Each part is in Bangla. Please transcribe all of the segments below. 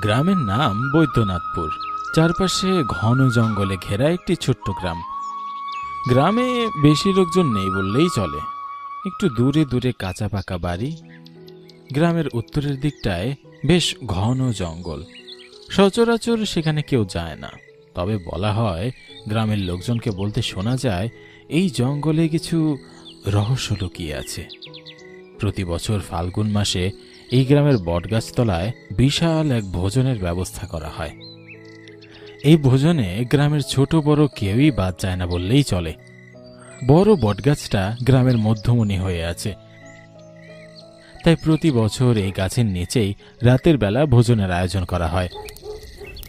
গ্রামের নাম বৈদ্যনাথপুর। চারপাশে ঘন জঙ্গলে ঘেরা একটি ছোট্ট গ্রাম। গ্রামে বেশি লোকজন নেই বললেই চলে। একটু দূরে দূরে কাঁচা পাকা বাড়ি। গ্রামের উত্তরের দিকটায় বেশ ঘন জঙ্গল। সচরাচর সেখানে কেউ যায় না, তবে বলা হয়, গ্রামের লোকজনকে বলতে শোনা যায়, এই জঙ্গলে কিছু রহস্য লুকিয়ে আছে। প্রতি বছর ফাল্গুন মাসে এই গ্রামের বটগাছতলায় বিশাল এক ভোজনের ব্যবস্থা করা হয়। এই ভোজনে গ্রামের ছোট বড় কেউই বাদ যায় না বললেই চলে। বড় বটগাছটা গ্রামের মধ্যমণি হয়ে আছে, তাই প্রতি বছর এই গাছের নিচেই রাতের বেলা ভোজনের আয়োজন করা হয়।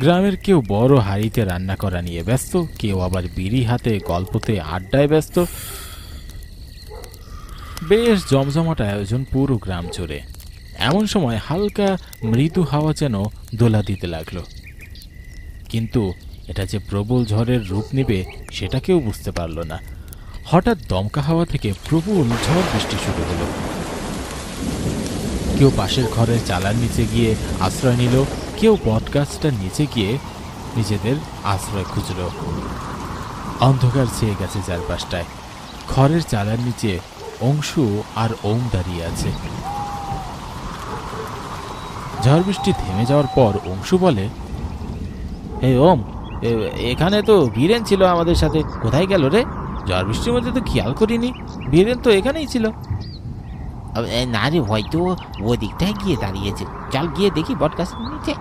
গ্রামের কেউ বড় হাঁড়িতে রান্না করা নিয়ে ব্যস্ত, কেউ আবার বিড়ি হাতে গল্পতে আড্ডায় ব্যস্ত। বেশ জমজমাট আয়োজন পুরো গ্রাম জুড়ে। এমন সময় হালকা মৃদু হাওয়া যেন দোলা দিতে লাগলো, কিন্তু এটা যে প্রবল ঝড়ের রূপ নেবে সেটা কেউ বুঝতে পারল না। হঠাৎ দমকা হাওয়া থেকে প্রবল ঝড় বৃষ্টি শুরু হলো। কেউ পাশের ঘরের চালার নিচে গিয়ে আশ্রয় নিল, কেউ বটগাছটার নিচে গিয়ে নিজেদের আশ্রয় খুঁজল। অন্ধকার ছেয়ে গেছে চারপাশটায়। ঘরের চালার নিচে অংশু আর ওম দাঁড়িয়ে আছে। ঝড় বৃষ্টি থেমে যাওয়ার পর অংশু বলে, এই ওম, এখানে তো বীরেন ছিল আমাদের সাথে, কোথায় গেল রে? ঝড় বৃষ্টির মধ্যে তো খেয়াল করিনি, বীরেন তো এখানেই ছিল। না রে, হয়তো ও দিকটায় গিয়ে দাঁড়িয়েছে। চল গিয়ে দেখি বটগাছের নিচে।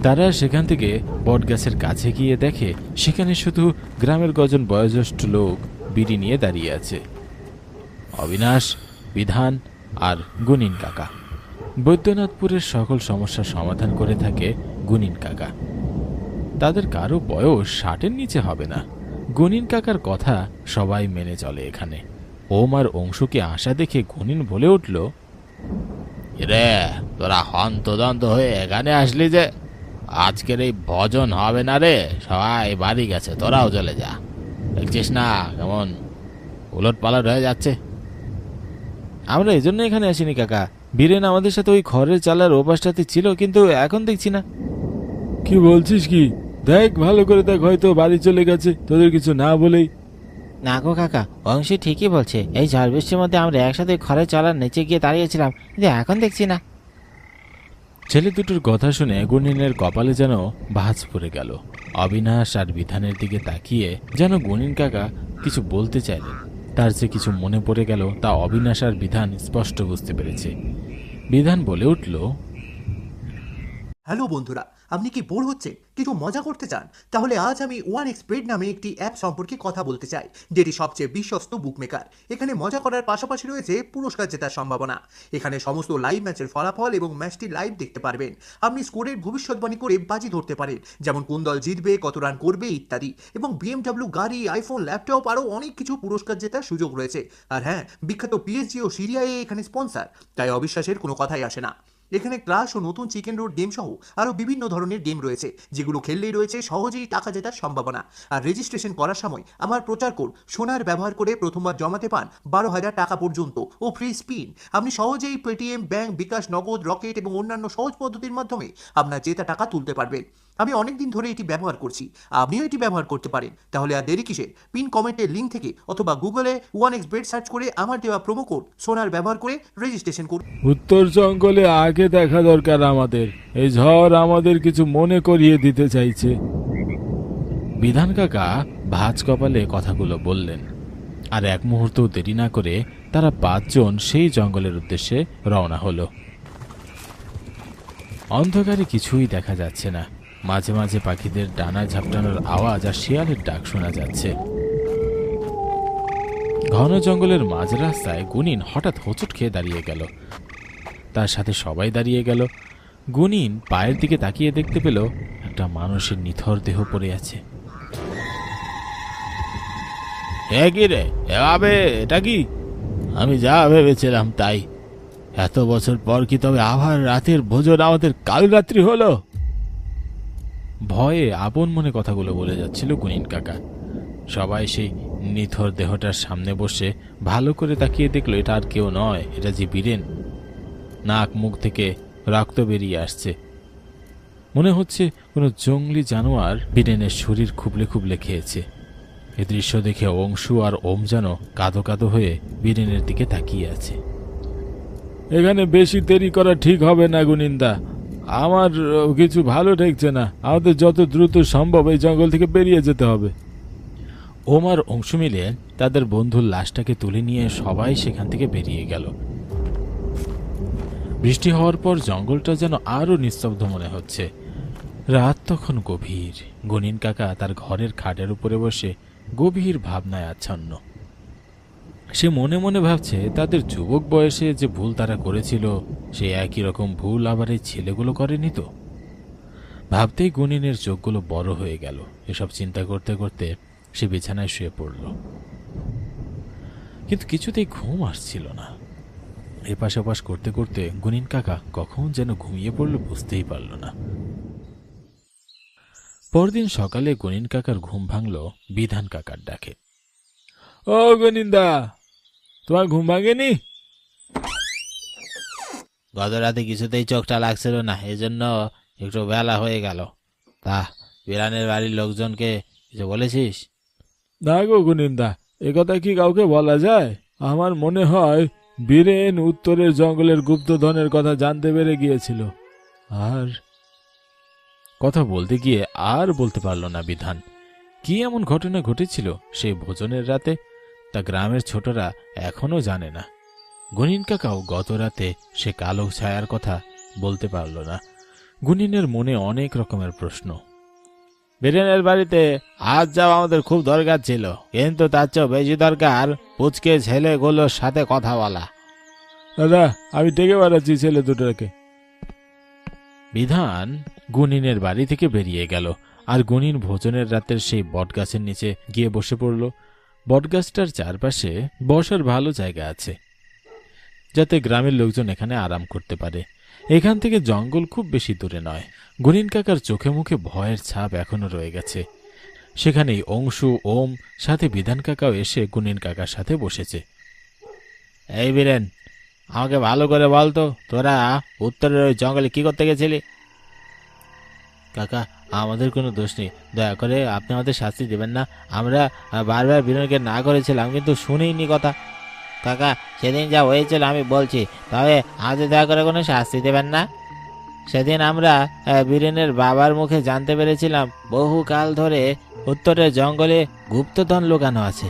তারা সেখান থেকে বটগাছের কাছে গিয়ে দেখে সেখানে শুধু গ্রামের কজন বয়োজ্যেষ্ঠ লোক বিড়ি নিয়ে দাঁড়িয়ে আছে। অবিনাশ, বিধান আর গুনিন কাকা। বৈদ্যনাথপুরের সকল সমস্যার সমাধান করে থাকে গুনিন কাকা। তাদের কারো বয়স 60-এর নিচে হবে না। গুনিন কাকার কথা সবাই মেনে চলে এখানে। ওম আর অংশুকে আশা দেখে গুনিন বলে উঠল, রে, তোরা হন্তদন্ত হয়ে এখানে আসলি যে? আজকের এই ভজন হবে না রে, সবাই বাড়ি গেছে, তোরাও চলে যা। দেখছিস না কেমন উলট পালট হয়ে যাচ্ছে? আমরা এই জন্য এখানে আসিনি কাকা। বীরেন আমাদের সাথে ওই খড়ের চালার ওপাশটাতে ছিল, কিন্তু এখন দেখছি না। কি বলছিস কি? দেখ, ভালো করে দেখ, হয়তো বাড়ি চলে গেছে তোদের কিছু না বলেই। না গো কাকা, অংশী ঠিকই বলছে। এই ঝড় বৃষ্টির মধ্যে আমরা একসাথে ঘরে চালার নিচে গিয়ে দাঁড়িয়েছিলাম, কিন্তু এখন দেখছি না। ছেলে দুটোর কথা শুনে গুনিনের কপালে যেন ভাঁজ পড়ে গেল। অবিনাশ আর বিধানের দিকে তাকিয়ে যেন গুনিন কাকা কিছু বলতে চাইলেন। তার যে কিছু মনে পড়ে গেল তা অবিনাশ আর বিধান স্পষ্ট বুঝতে পেরেছে। বিধান বলে উঠল, হ্যালো বন্ধুরা, আপনি কি বোর হচ্ছেন, কিছু মজা করতে চান? তাহলে আজ আমি 1xBet নামে একটি অ্যাপ সম্পর্কে কথা বলতে চাই, যেটি সবচেয়ে বিশ্বস্ত বুকমেকার। এখানে মজা করার পাশাপাশি রয়েছে পুরস্কার জেতার সম্ভাবনা। এখানে সমস্ত লাইভ ম্যাচের ফলাফল এবং ম্যাচটি লাইভ দেখতে পারবেন। আপনি স্কোরের ভবিষ্যৎবাণী করে বাজি ধরতে পারেন, যেমন কোন দল জিতবে, কত রান করবে ইত্যাদি। এবং BMW গাড়ি, আইফোন, ল্যাপটপ আরও অনেক কিছু পুরস্কার জেতার সুযোগ রয়েছে। আর হ্যাঁ, বিখ্যাত PSG ও সিরিয়া এখানে স্পন্সার, তাই অবিশ্বাসের কোনো কথাই আসে না। এখানে ক্লাশ ও নতুন চিকেন রোড গেম সহ আরও বিভিন্ন ধরনের গেম রয়েছে, যেগুলো খেললেই রয়েছে সহজেই টাকা জেতার সম্ভাবনা। আর রেজিস্ট্রেশন করার সময় আমার প্রচার কোড সোনার ব্যবহার করে প্রথমবার জমাতে পান 12,000 টাকা পর্যন্ত ও ফ্রি স্পিন। আপনি সহজেই পেটিএম, ব্যাংক, বিকাশ, নগদ, রকেট এবং অন্যান্য সহজ পদ্ধতির মাধ্যমে আপনার জেতা টাকা তুলতে পারবেন। আমি অনেক দিন ধরে এটি ব্যবহার করছি, আপনিও এটি ব্যবহার করতে পারেন। তাহলে আর দেরি কিসের? পিন কমেন্টের লিঙ্ক থেকে অথবা গুগলে 1xBet সার্চ করে আমার দেওয়া প্রোমো কোড সোনার ব্যবহার করে রেজিস্ট্রেশন করুন। উত্তর জঙ্গলে আগে দেখা দরকার আমাদের। এই ঝড় আমাদের কিছু মনে করিয়ে দিতে চাইছে। বিধান কাকা ভাঁজ কপালে কথাগুলো বললেন, আর এক মুহূর্ত দেরি না করে তারা 5 জন সেই জঙ্গলের উদ্দেশ্যে রওনা হলো। অন্ধকারে কিছুই দেখা যাচ্ছে না। মাঝে মাঝে পাখিদের ডানা ঝাপটানোর আওয়াজ আর শিয়ালের ডাক শোনা যাচ্ছে। ঘন জঙ্গলের মাঝ রাস্তায় গুনিন হঠাৎ হোঁচট খেয়ে দাঁড়িয়ে গেল। তার সাথে সবাই দাঁড়িয়ে গেল। গুনিন পায়ের দিকে তাকিয়ে দেখতে পেল একটা মানুষের নিথর দেহ পড়ে আছে। কি রে, এভাবে এটা কি? আমি যা ভেবেছিলাম তাই। এত বছর পর কি তবে আবার রাতের ভোজন আমাদের কাল রাত্রি হলো? ভয়ে আপন মনে কথাগুলো বলে যাচ্ছিল গুনিন কাকা। সবাই সেই নিথর দেহটার সামনে বসে ভালো করে তাকিয়ে দেখলো এটা আর কেউ নয়, এটা যে বীরেন। নাক মুখ থেকে রক্ত বেরিয়ে আসছে। মনে হচ্ছে কোনো জঙ্গলি জানোয়ার বীরেনের শরীর খুবলে খুবলে খেয়েছে। এ দৃশ্য দেখে অংশু আর ওম যেন কাঁদো কাঁদো হয়ে বীরেনের দিকে তাকিয়ে আছে। এখানে বেশি দেরি করা ঠিক হবে না গুনিন্দা, আমার কিছু ভালো ঠেকছে না। আমাদের যত দ্রুত সম্ভব এই জঙ্গল থেকে বেরিয়ে যেতে হবে। ওম আর অংশু মিলে তাদের বন্ধুর লাশটাকে তুলে নিয়ে সবাই সেখান থেকে বেরিয়ে গেল। বৃষ্টি হওয়ার পর জঙ্গলটা যেন আরো নিস্তব্ধ মনে হচ্ছে। রাত তখন গভীর। গনিন কাকা তার ঘরের খাটের উপরে বসে গভীর ভাবনায় আচ্ছন্ন। সে মনে মনে ভাবছে তাদের যুবক বয়সে যে ভুল তারা করেছিল সে একই রকম ভুল আবার এই ছেলেগুলো করেনি তো। ভাবতেই গনিনের চোখগুলো বড় হয়ে গেল। এসব চিন্তা করতে করতে সে বিছানায় শুয়ে পড়ল, কিন্তু কিছুতেই ঘুম আসছিল না। এপাশ ওপাশ করতে করতে গনিন কাকা কখন যেন ঘুমিয়ে পড়ল বুঝতেই পারল না। পরদিন সকালে গনিন কাকার ঘুম ভাঙল বিধান কাকার ডাকে। ও গনিন্দা, তোমার ঘুম ভাঙেনি? গত রাতে কিছুতেই চোখটা লাগছিল না, এজন্য একটু বেলা হয়ে গেল। তা বিরানের বাড়ির লোকজনকে কিছু বলেছিস? না গো গনিন্দা, একথা কি কাউকে বলা যায়? আমার মনে হয় বীরেন উত্তরের জঙ্গলের গুপ্তধনের কথা জানতে পেরে গিয়েছিল। আর কথা বলতে গিয়ে আর বলতে পারল না বিধান। কি এমন ঘটনা ঘটেছিল সেই ভোজনের রাতে তা গ্রামের ছোটরা এখনো জানে না। গনিন কাকাও গত রাতে সে কালো ছায়ার কথা বলতে পারল না। গুনিনের মনে অনেক রকমের প্রশ্ন। বীরেনের বাড়িতে আজ যাওয়া আমাদের খুব দরকার ছিল, কিন্তু তার চেয়েও বেশি দরকার পুচকে ছেলেগুলোর সাথে কথা বলা। দাদা, আমি ডেকে বেড়াচ্ছি ছেলে দুটোকে। বিধান গুনিনের বাড়ি থেকে বেরিয়ে গেল, আর গুনিন ভোজনের রাতের সেই বটগাছের নিচে গিয়ে বসে পড়ল। বটগাছটার চারপাশে বসার ভালো জায়গা আছে, যাতে গ্রামের লোকজন এখানে আরাম করতে পারে। এখান থেকে জঙ্গল খুব বেশি দূরে নয়। গুনিন কাকার চোখে মুখে ভয়ের ছাপ এখনো রয়ে গেছে। সেখানেই অংশু, ওম সাথে বিধান কাকাও এসে গুনিন কাকার সাথে বসেছে। এই বীরেন, আমাকে ভালো করে বলতো, তোরা উত্তরের ওই জঙ্গলে কি করতে গেছিলি? কাকা, আমাদের কোনো দোষ নেই, দয়া করে আপনি আমাদের শাস্তি দেবেন না। আমরা বারবার বীরেনকে না করেছিলাম, কিন্তু শুনেইনি কথা। কাকা, সেদিন যা হয়েছিল আমি বলছি, তবে আমাদের দয়া করে কোনো শাস্তি দেবেন না। সেদিন আমরা বীরেনের বাবার মুখে জানতে পেরেছিলাম বহুকাল ধরে উত্তরের জঙ্গলে গুপ্তধন লুকানো আছে,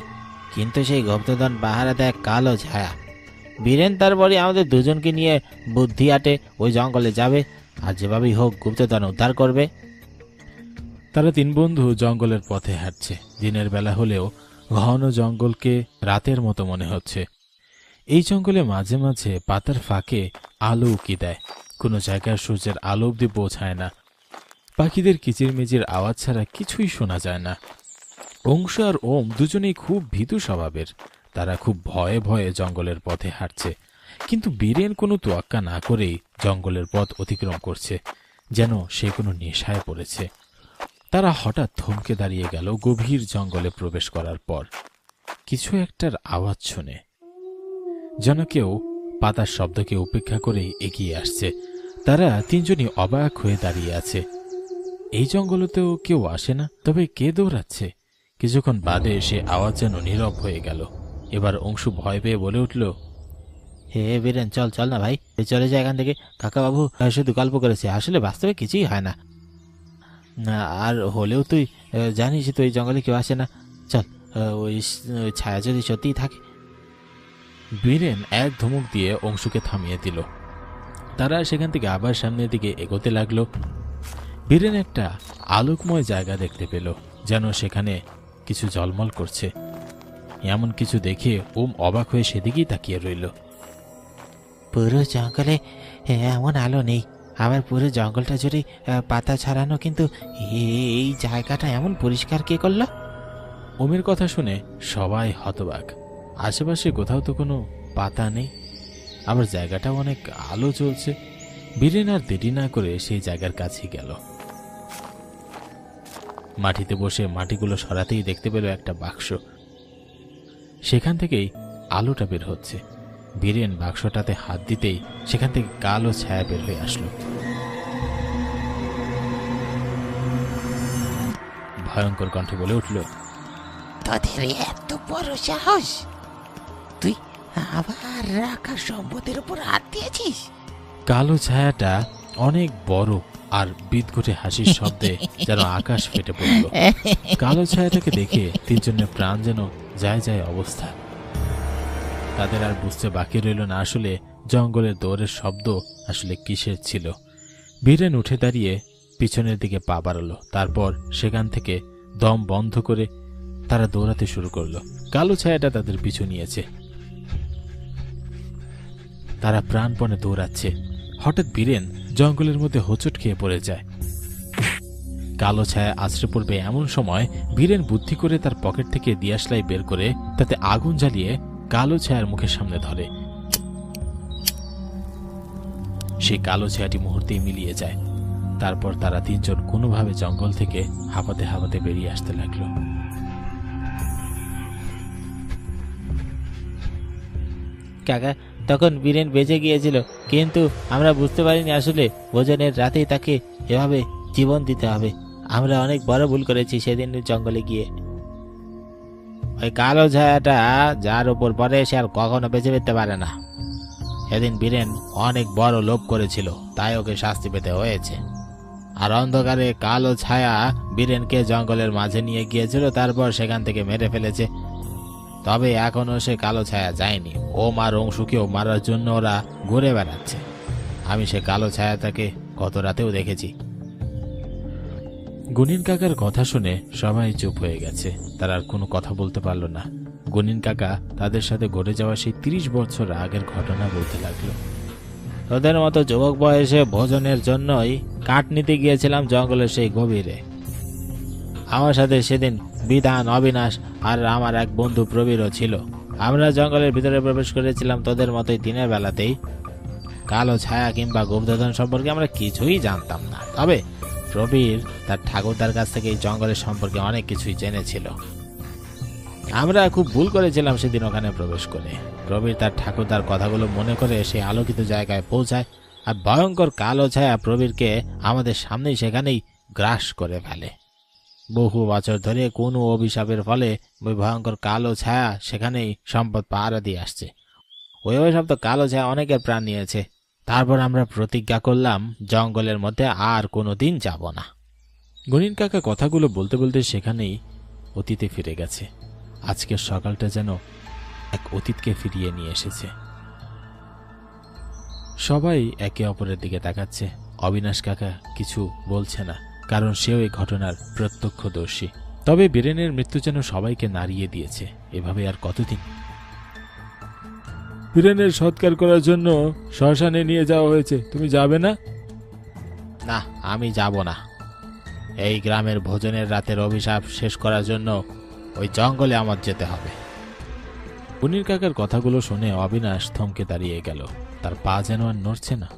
কিন্তু সেই গুপ্তধন পাহারাতে এক কালো ছায়া। বীরেন তারপরে আমাদের দুজনকে নিয়ে বুদ্ধি আটে ওই জঙ্গলে যাবে, আর যেভাবেই হোক গুপ্তধন উদ্ধার করবে। তারা তিন বন্ধু জঙ্গলের পথে হাঁটছে। দিনের বেলা হলেও ঘন জঙ্গলকে রাতের মতো মনে হচ্ছে। এই জঙ্গলে মাঝে মাঝে পাতার ফাঁকে আলো উকি দেয়, কোনো জায়গায় সূর্যের আলো অব্দি পৌঁছায় না। পাখিদের কিচিরমিচির আওয়াজ ছাড়া কিছুই শোনা যায় না। অংশ আর ওম দুজনেই খুব ভীতু স্বভাবের। তারা খুব ভয়ে ভয়ে জঙ্গলের পথে হাঁটছে, কিন্তু বীরেন কোনো তোয়াক্কা না করেই জঙ্গলের পথ অতিক্রম করছে, যেন সে কোনো নেশায় পড়েছে। তারা হঠাৎ থমকে দাঁড়িয়ে গেল গভীর জঙ্গলে প্রবেশ করার পর। কিছু একটার আওয়াজ শুনে, যেন কেউ পাতার শব্দকে উপেক্ষা করেই এগিয়ে আসছে। তারা তিনজনই অবাক হয়ে দাঁড়িয়ে আছে। এই জঙ্গলেতেও কেউ আসে না, তবে কে দৌড়াচ্ছে? কিছুক্ষণ বাদে সে আওয়াজ যেন নীরব হয়ে গেল। এবার অংশু ভয় পেয়ে বলে উঠল, হে বীরেন, চল চল না ভাই, চলে যায় এখান থেকে। কাকা বাবু শুধু গল্প করেছে, আসলে বাস্তবে কিছুই হয় না। আর হলেও তুই জানিস তো এই জঙ্গলে কেউ আসে না। চল, ওই ছায়া যদি সত্যিই থাকে। বীরেন এক ধমক দিয়ে অংশুকে থামিয়ে দিল। তারা সেখান থেকে আবার সামনের দিকে এগোতে লাগলো। বীরেন একটা আলোকময় জায়গা দেখতে পেল, যেন সেখানে কিছু ঝলমল করছে। এমন কিছু দেখে ওম অবাক হয়ে সেদিকেই তাকিয়ে রইল। পুরো জঙ্গলে এমন আলো নেই, আবার পুরো জঙ্গলটা জুড়ে পাতা ছড়ানো, কিন্তু এই জায়গাটা এমন পরিষ্কার কে করলো? ওমের কথা শুনে সবাই হতবাক। আশেপাশে কোথাও তো কোনো পাতা নেই, আবার জায়গাটাও অনেক আলো জ্বলছে। বীরেন আর দেরি না করে সেই জায়গার কাছে গেল। মাটিতে বসে মাটিগুলো সরাতেই দেখতে পেল একটা বাক্স। সেখান থেকেই আলোটা বের হচ্ছে। বীরেন বাক্সটাতে হাত দিতেই সেখান থেকে কালো ছায়া বের হয়ে আসলো। ভয়ঙ্কর কণ্ঠে বলে উঠল, তোদের এত বড় সাহস, তুই আবার রাখা সম্পদের উপর হাত দিয়েছিস? কালো ছায়াটা অনেক বড় আর বিদঘুটে হাসির শব্দে যেন আকাশ ফেটে পড়ল। কালো ছায়াটাকে দেখে তিনজনের প্রাণ যেন যায় যায় অবস্থা। তাদের আর বুঝতে বাকি রইল না আসলে জঙ্গলের দৌড়ের শব্দ আসলে কিসের ছিল। বীরেন উঠে দাঁড়িয়ে পিছনের দিকে পা বাড়ালো, তারপর সেখান থেকে দম বন্ধ করে তারা দৌড়াতে শুরু করলো। কালো ছায়াটা তাদের পিছু নিয়েছে, তারা প্রাণপণে দৌড়াচ্ছে। হঠাৎ বীরেন জঙ্গলের মধ্যে হোঁচট খেয়ে পড়ে যায়। কালো ছায়া আছড়ে পড়বে এমন সময় বীরেন বুদ্ধি করে তার পকেট থেকে দিয়াশলাই বের করে তাতে আগুন জ্বালিয়ে কালো ছায়ার মুখের সামনে ধরে। সেই কালো ছায়াটি মুহূর্তেই মিলিয়ে যায়। তারপর তারা তিনজন কোনোভাবে জঙ্গল থেকে হাঁপাতে হাঁপাতে বেরিয়ে আসতে লাগলো। কাকা, তখন বীরেন বেঁচে গিয়েছিল, কিন্তু আমরা বুঝতে পারিনি আসলে ভোজনের রাতেই তাকে এভাবে জীবন দিতে হবে। আমরা অনেক বড় ভুল করেছি সেদিন জঙ্গলে গিয়ে। ওই কালো ছায়াটা যার উপর পড়ে সে আর কখনো বেঁচে পেতে পারে না। সেদিন বীরেন অনেক বড় লোভ করেছিল, তাই ওকে শাস্তি পেতে হয়েছে। আর অন্ধকারে কালো ছায়া বীরেনকে জঙ্গলের মাঝে নিয়ে গিয়েছিল, তারপর সেখান থেকে মেরে ফেলেছে। তবে এখনো সে কালো ছায়া যায়নি। ওম আর অংশুকেও মারার জন্য ওরা ঘুরে বেড়াচ্ছে। আমি সে কালো ছায়াটাকে গত রাতেও দেখেছি। গুনিন কাকার কথা শুনে সবাই চুপ হয়ে গেছে, তারা আর কোনো কথা বলতে পারল না। গুনিন কাকা তাদের সাথে ঘটে যাওয়া সেই 30 বছর আগের ঘটনা বলতে লাগলো। তোদের মতো যুবক বয়সে ভোজনের জন্যই কাঠ নিতে গিয়েছিলাম জঙ্গলের সেই গভীরে। আমার সাথে সেদিন বিধান, অবিনাশ আর আমার এক বন্ধু প্রবীরও ছিল। আমরা জঙ্গলের ভিতরে প্রবেশ করেছিলাম তোদের মতোই দিনের বেলাতেই। কালো ছায়া কিংবা গুপ্তধন সম্পর্কে আমরা কিছুই জানতাম না, তবে প্রবীর তার ঠাকুরদার কাছ থেকে এই জঙ্গলের সম্পর্কে অনেক কিছুই জেনেছিল। আমরা খুব ভুল করেছিলাম সেদিন ওখানে প্রবেশ করে। প্রবীর তার ঠাকুরদার কথাগুলো মনে করে সেই আলোকিত জায়গায় পৌঁছায়, আর ভয়ঙ্কর কালো ছায়া প্রবীরকে আমাদের সামনেই সেখানেই গ্রাস করে ফেলে। বহু বছর ধরে কোনো অভিশাপের ফলে ওই ভয়ঙ্কর কালো ছায়া সেখানেই সম্পদ পাহারা দিয়ে আসছে। ওই অভিশপ্ত কালো ছায়া অনেকের প্রাণ নিয়েছে। তারপর আমরা প্রতিজ্ঞা করলাম জঙ্গলের মধ্যে আর কোনোদিন যাব না। গুনিন কাকা কথাগুলো বলতে বলতে সেখানেই অতীতে ফিরে গেছে। আজকের সকালটা যেন এক অতীতকে ফিরিয়ে নিয়ে এসেছে। সবাই একে অপরের দিকে তাকাচ্ছে। অবিনাশ কাকা কিছু বলছে না, কারণ সেও এই ঘটনার প্রত্যক্ষদর্শী। তবে বীরেনের মৃত্যু যেন সবাইকে নাড়িয়ে দিয়েছে। এভাবে আর কতদিন? বীরেনের সৎকার করার জন্য শ্মশানে নিয়ে যাওয়া হয়েছে, তুমি যাবে না? না, আমি যাব না। এই গ্রামের ভোজনের রাতের অভিশাপ শেষ করার জন্য ওই জঙ্গলে আমার যেতে হবে। গুনিন কাকার কথাগুলো শুনে অবিনাশ থমকে দাঁড়িয়ে গেল, তার পা যেন আর নড়ছে না।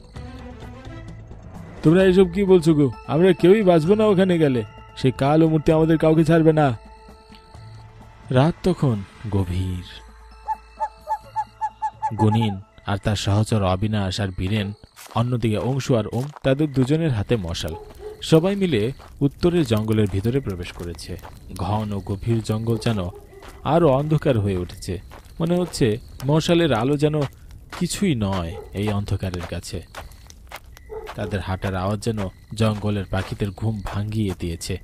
তোমরা এসব কি বলছো গো? আমরা কেউই বাঁচবো না ওখানে গেলে। সেই কালো মূর্তি আমাদের কাউকে ছাড়বে না। রাত তখন গভীর। গুনিন আর তার সহচর অবিনাশ আর বীরেন, অন্যদিকে অংশু আর ওম, তাদের দুজনের হাতে মশাল। সবাই মিলে উত্তরের জঙ্গলের ভিতরে প্রবেশ করেছে। ঘন ও গভীর জঙ্গল যেন আরো অন্ধকার হয়ে উঠেছে। মনে হচ্ছে মশালের আলো যেন কিছুই নয় এই অন্ধকারের কাছে। তাদের হাঁটার আওয়াজ যেন জঙ্গলের পাখিদের ঘুম ভাঙিয়ে দিয়েছে।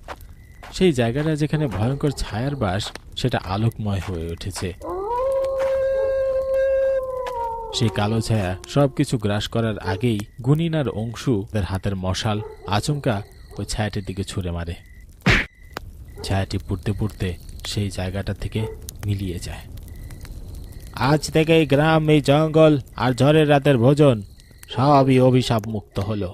সেই জায়গাটা যেখানে ভয়ঙ্কর ছায়ার বাস, সেটা আলোকময় হয়ে উঠেছে। সেই কালো ছায়া সবকিছু গ্রাস করার আগেই গুনিন আর অংশু তাদের হাতের মশাল আচমকা ওই ছায়াটির দিকে ছুঁড়ে মারে। ছায়াটি পুড়তে পুড়তে সেই জায়গাটা থেকে মিলিয়ে যায়। আজ থেকে এই গ্রাম, এই জঙ্গল আর ঝড়ের রাতের ভোজন সবই অভিশাপ মুক্ত হলো।